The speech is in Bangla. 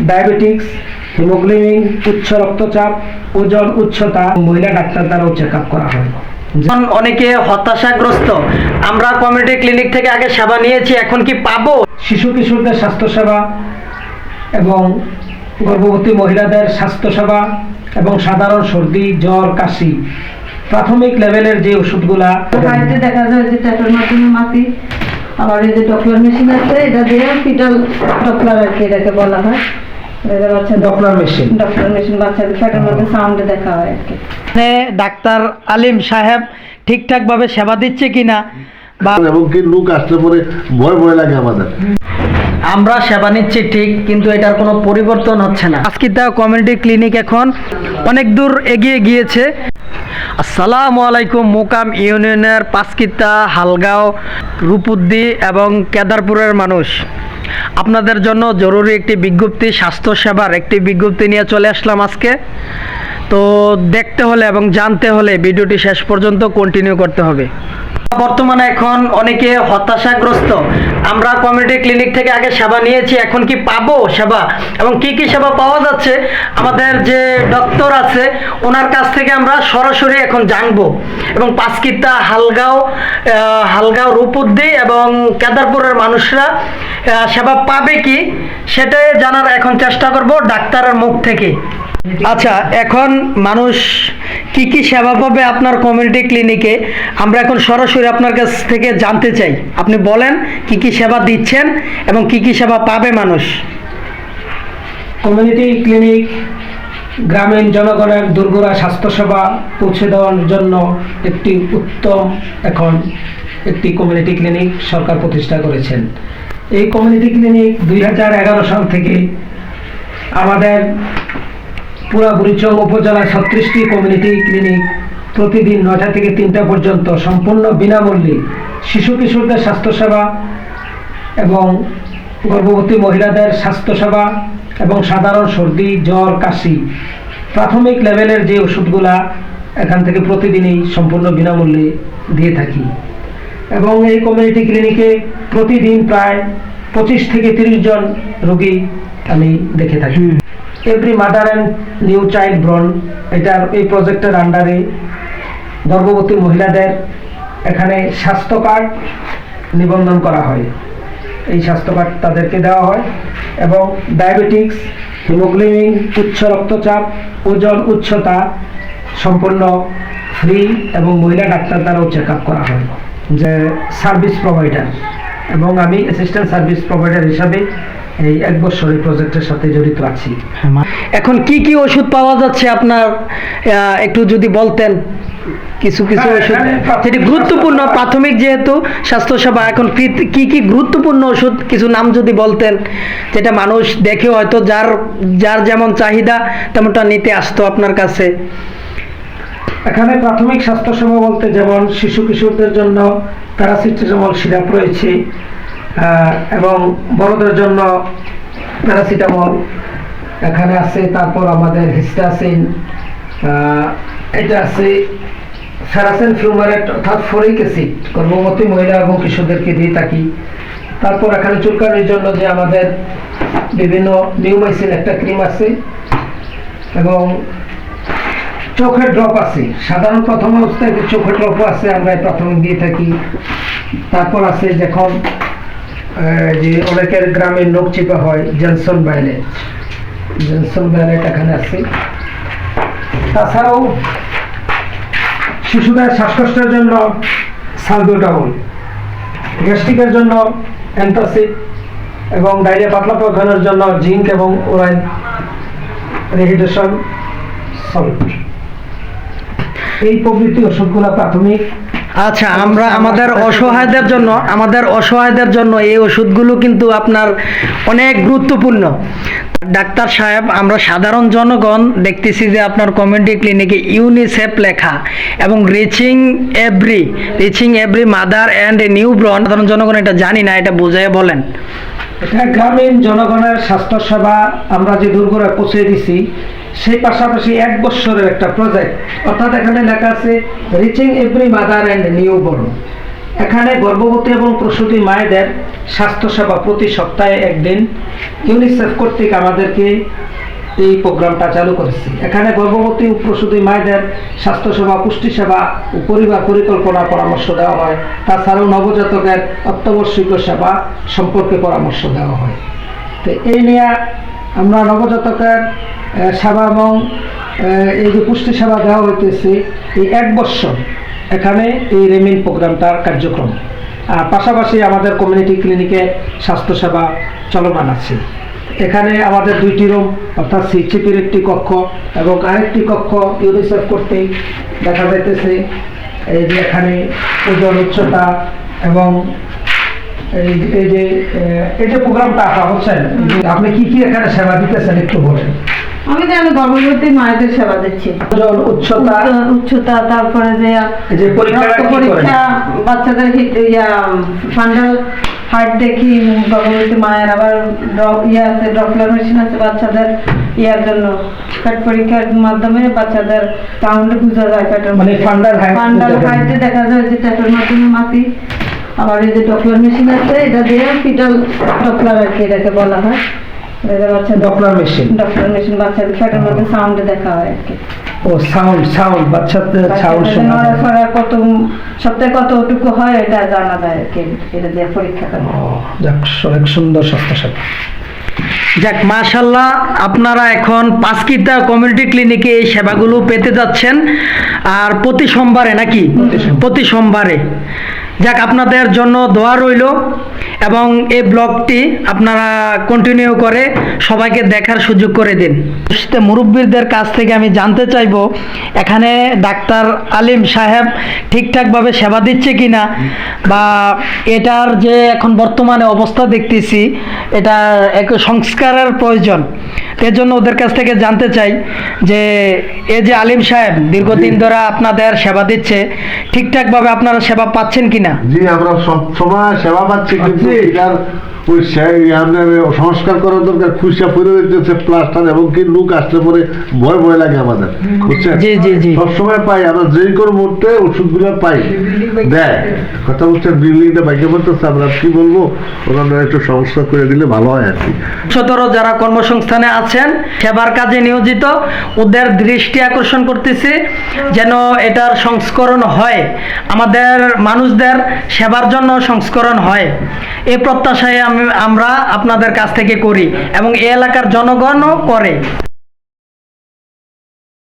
ডায়াবেটিক্স, হিমোগ্লোবিন, উচ্চ রক্তচাপ, ওজন, উচ্চতা মহিলা ডাক্তার দ্বারাও চেক আপ করা হয়। অনেকে হতাশাগ্রস্ত, আমরা কমিউনিটি ক্লিনিক থেকে আগে সেবা নিয়েছি, এখন কি পাবো? শিশু কিশোরদের স্বাস্থ্যসেবা এবং গর্ভবতী মহিলাদের স্বাস্থ্যসেবা এবং সাধারণ সর্দি, জ্বর, কাশি, প্রাথমিক লেভেলের যে ওষুধগুলা বাড়িতে দেখা যায় যে ট্যাপের মাধ্যমে মাপি। আবার এই যে ডপলার মেশিন আছে, এটা দিয়ে ফিটাল ডপলার আর কি এটাকে বলা হয়। ডপলার মেশিন বাচ্চাদের ফ্যাটের মধ্যে সাউন্ডে দেখা হয় আর কি। ডাক্তার আলিম সাহেব ঠিকঠাক ভাবে সেবা দিচ্ছে কিনা বা এবং কি লোক আসতে পরে ভয় ভয় লাগে আমাদের। আমরা সেবা নিচ্ছি ঠিক, কিন্তু এটার কোনো পরিবর্তন হচ্ছে না। পাঁচকিতা কমিউনিটি ক্লিনিক এখন অনেক দূর এগিয়ে গিয়েছে। আসসালামু আলাইকুম। মোকাম ইউনিয়নের পাঁচকিতা, হালগাঁও, রূপদ্দি এবং কেদারপুরের মানুষ, আপনাদের জন্য জরুরি একটি বিজ্ঞপ্তি, স্বাস্থ্যসেবার একটি বিজ্ঞপ্তি নিয়ে চলে আসলাম আজকে। তো দেখতে হলে এবং জানতে হলে ভিডিওটি শেষ পর্যন্ত কন্টিনিউ করতে হবে। বর্তমানে এখন অনেকে হতাশাগ্রস্ত, আমরা কমিউনিটি ক্লিনিক থেকে আগে সেবা নিয়েছি, এখন কি পাবো সেবা এবং কি কি সেবা পাওয়া যাচ্ছে আমাদের যে ডক্টর আছে ওনার কাছ থেকে আমরা সরাসরি এখন জানবো। এবং পাঁচকিতা, হালগাঁও, রূপদ্দি এবং কেদারপুরের মানুষরা সেবা পাবে কি সেটাই জানার এখন চেষ্টা করব ডাক্তারের মুখ থেকে। আচ্ছা, এখন মানুষ কি কি সেবা পাবে আপনার কমিউনিটি ক্লিনিকে, আমরা এখন সরাসরি আপনার কাছ থেকে জানতে চাই। আপনি বলেন কি কি সেবা দিচ্ছেন এবং কি কি সেবা পাবে মানুষ। কমিউনিটি ক্লিনিক গ্রামীণ জনগণের দুর্গরা স্বাস্থ্যসেবা পৌঁছে দেওয়ার জন্য একটি উত্তম এখন একটি কমিউনিটি ক্লিনিক সরকার প্রতিষ্ঠা করেছেন। এই কমিউনিটি ক্লিনিক 2011 সাল থেকে আমাদের পুরা বুড়িচং উপজেলায় 36টি কমিউনিটি ক্লিনিক প্রতিদিন 9টা থেকে 3টা পর্যন্ত সম্পূর্ণ বিনামূল্যে শিশু কিশোরদের স্বাস্থ্যসেবা এবং গর্ভবতী মহিলাদের স্বাস্থ্যসেবা এবং সাধারণ সর্দি, জ্বর, কাশি, প্রাথমিক লেভেলের যে ওষুধগুলা এখান থেকে প্রতিদিনই সম্পূর্ণ বিনামূল্যে দিয়ে থাকি। এবং এই কমিউনিটি ক্লিনিকে প্রতিদিন প্রায় 25 থেকে 30 জন রোগী আমি দেখে থাকি। Every mother and new child born, এই প্রজেক্টের আন্ডারে গর্ভবতী মহিলাদের এখানে স্বাস্থ্য কার্ড নিবন্ধন করা হয়। এই স্বাস্থ্য কার্ড তাদেরকে দেওয়া হয় এবং ডায়াবেটিক্স, হিমোগ্লোবিন, উচ্চ রক্তচাপ, ওজন, উচ্চতা সম্পূর্ণ ফ্রি এবং মহিলা ডাক্তার দ্বারাও চেক আপ করা হয়। যে সার্ভিস প্রোভাইডার এবং আমি অ্যাসিস্ট্যান্ট সার্ভিস প্রোভাইডার হিসাবে এই 1 বছর এই প্রজেক্টের সাথে জড়িত আছি। এখন কি কি ওষুধ পাওয়া যাচ্ছে আপনার একটু যদি বলতেন। কিছু কিছু ওষুধ যেটি গুরুত্বপূর্ণ, প্রাথমিক যেহেতু স্বাস্থ্যসেবা, এখন কি কি গুরুত্বপূর্ণ ওষুধ কিছু নাম যদি বলতেন, যেটা মানুষ দেখে হয়তো যার যেমন চাহিদা তেমনটা নিতে আসতো আপনার কাছে। এখানে প্রাথমিক স্বাস্থ্যসেবা বলতে যেমন শিশু কিশোরদের জন্য প্যারাসিটামল সিরাপ রয়েছে এবং বড়দের জন্য প্যারাসিটামল এখানে আছে। তারপর আমাদের হিস্টাসিন, এটা আছে ফেরাসেন ফিউমারেট অর্থাৎ ফোলিক অ্যাসিড, গর্ভবতী মহিলা এবং কিশোরদেরকে দিয়ে থাকি। তারপর এখানে চুলকানির জন্য যে আমাদের বিভিন্ন নিউমাইসিন একটা ক্রিম আছে এবং চোখের ড্রপ আছে। সাধারণ প্রথম অবস্থায় চোখের ড্রপও আছে, আমরা প্রাথমিক দিয়ে থাকি। তারপর আছে যখন যে অনেকের গ্রামে নখ চিপা হয়, জনসন ভায়োলেট এখানে আছে। তাছাড়াও শিশুদের শ্বাসকষ্টের জন্য সালবিউটামল, গ্যাস্ট্রিকের জন্য অ্যান্টাসিড এবং ডায়রিয়া পাতলা পায়খানার জন্য জিঙ্ক এবং ওরাইন রিহিড্রেশন সল্ট, এই প্রভৃতি ওষুধগুলো প্রাথমিক। আচ্ছা, আমরা আমাদের অসহায়দের জন্য এই ওষুধগুলো কিন্তু আপনার অনেক গুরুত্বপূর্ণ। ডাক্তার সাহেব, আমরা সাধারণ জনগণ দেখতেছি যে আপনার কমিউনিটি ক্লিনিকে ইউনিসেফ লেখা এবং reaching every mother and new born, সাধারণ জনগণ এটা জানি না, এটা বুঝিয়ে বলেন। এটা গ্রামীণ জনগণের স্বাস্থ্যসেবা আমরা যে দুর্গরা পৌঁছে দিছি, সেই পাশাপাশি 1 বছরের একটা প্রজেক্ট, অর্থাৎ এখানে লেখা আছে reaching every mother and new born. এখানে গর্ভবতী এবং প্রসূতি মায়েদের স্বাস্থ্যসেবা প্রতি সপ্তাহে একদিন ইউনিসেফ কর্তৃক আমাদেরকে এই প্রোগ্রামটা চালু করেছি। এখানে গর্ভবতী ও প্রসূতি মায়েদের স্বাস্থ্যসেবা, পুষ্টিসেবা ও পরিবার পরিকল্পনা পরামর্শ দেওয়া হয়। তাছাড়াও নবজাতকের অত্যাবশ্যক সেবা সম্পর্কে পরামর্শ দেওয়া হয়। তো এই নিয়ে আমরা নবজাতকের সেবা এবং এই যে পুষ্টি সেবা দেওয়া হইতেছে এই 1 বছর এখানে এই রেমিন প্রোগ্রামটার কার্যক্রম। আর পাশাপাশি আমাদের কমিউনিটি ক্লিনিকে স্বাস্থ্যসেবা চলমান আছে। এখানে আমাদের 2টি রুম অর্থাৎ সিচিপির একটি কক্ষ এবং আরেকটি কক্ষ ইউনিসেফ কর্তৃক দেখা যাইতেছে। এই যে এখানে ওজন, উচ্চতা এবং এই যে প্রোগ্রামটা আপা হচ্ছেন, আপনি কি কি এখানে সেবা দিতেছেন একটু বলেন। আমি গর্ভবতী মায়েদের সেবা দিচ্ছি। ওজন, উচ্চতা, তারপরে যে পরীক্ষা, বাচ্চাদের ফান্ডাল হার্ট দেখি গর্ভবতী মায়ের, আবার আছে ডপলার মেশিন আছে বাচ্চাদের ইয়ার জন্য। পেট পরীক্ষার মাধ্যমে বাচ্চাদের সাউন্ডে বোঝা যায় পেটের, মানে ফান্ডাল হাইটে দেখা যায় যে পেটের মাধ্যমে মাপি। আবার এই যে ডপলার মেশিন আছে, এটা দিয়ে ফিটাল ডপলার আর কি এটাকে বলা হয়। ডপলার মেশিন বাচ্চাদের পেটের মধ্যে সাউন্ডে দেখা হয় আর কি। ও সাউন্ড বাচ্চাদের সাউন্ড শোনা যায়। কত সপ্তাহে কতটুকু হয় এটা জানা যায় আর কি, এটা দিয়ে পরীক্ষা করে। যাক, অনেক সুন্দর স্বাস্থ্যসেবা। যাক, মাশাল্লাহ, আপনারা এখন পাঁচকিতা কমিউনিটি ক্লিনিকে এই সেবাগুলো পেতে যাচ্ছেন। আর প্রতি সোমবারে নাকি? প্রতি সোমবারে। যাক, আপনাদের জন্য দোয়া রইল এবং এই ব্লগটি আপনারা কন্টিনিউ করে সবাইকে দেখার সুযোগ করে দিন। মুরব্বীদের কাছ থেকে আমি জানতে চাইবো এখানে ডাক্তার আলিম সাহেব ঠিকঠাকভাবে সেবা দিচ্ছে কিনা, বা এটার যে এখন বর্তমানে অবস্থা দেখতেছি এটা এক সংস্কারের প্রয়োজন। এর জন্য ওদের কাছ থেকে জানতে চাই যে এই যে আলিম সাহেব দীর্ঘদিন ধরে আপনাদের সেবা দিচ্ছে, ঠিকঠাকভাবে আপনারা সেবা পাচ্ছেন কিনা? জি, আমরা সব সময় সেবা পাচ্ছি, কিন্তু এটার ওই আপনার সংস্কার করার দরকার। খুশা পরে দিতেছে প্লাস্টার, এবং কি লোক আসলে পরে ভয় লাগে আমাদের, বুঝছেন? জি জি জি, সবসময় পাই আমরা, যে কোনো মুহূর্তে ওষুধগুলো পাই দেয়। কথা বলছেন, বিল্ডিংটা বাইকে পড়তেছে, আমরা কি বলবো, ওনারা একটু সংস্কার করে দিলে ভালো হয় আর কি। উচ্চতর যারা কর্মসংস্থানে আছেন, সেবার কাজে নিয়োজিত, ওদের দৃষ্টি আকর্ষণ করতেছি যেন এটার সংস্করণ হয়, আমাদের মানুষদের সেবার জন্য সংস্করণ হয়। এই প্রত্যাশায় আমরা আপনাদের কাছ থেকে করি এবং এই এলাকার জনগণও করে।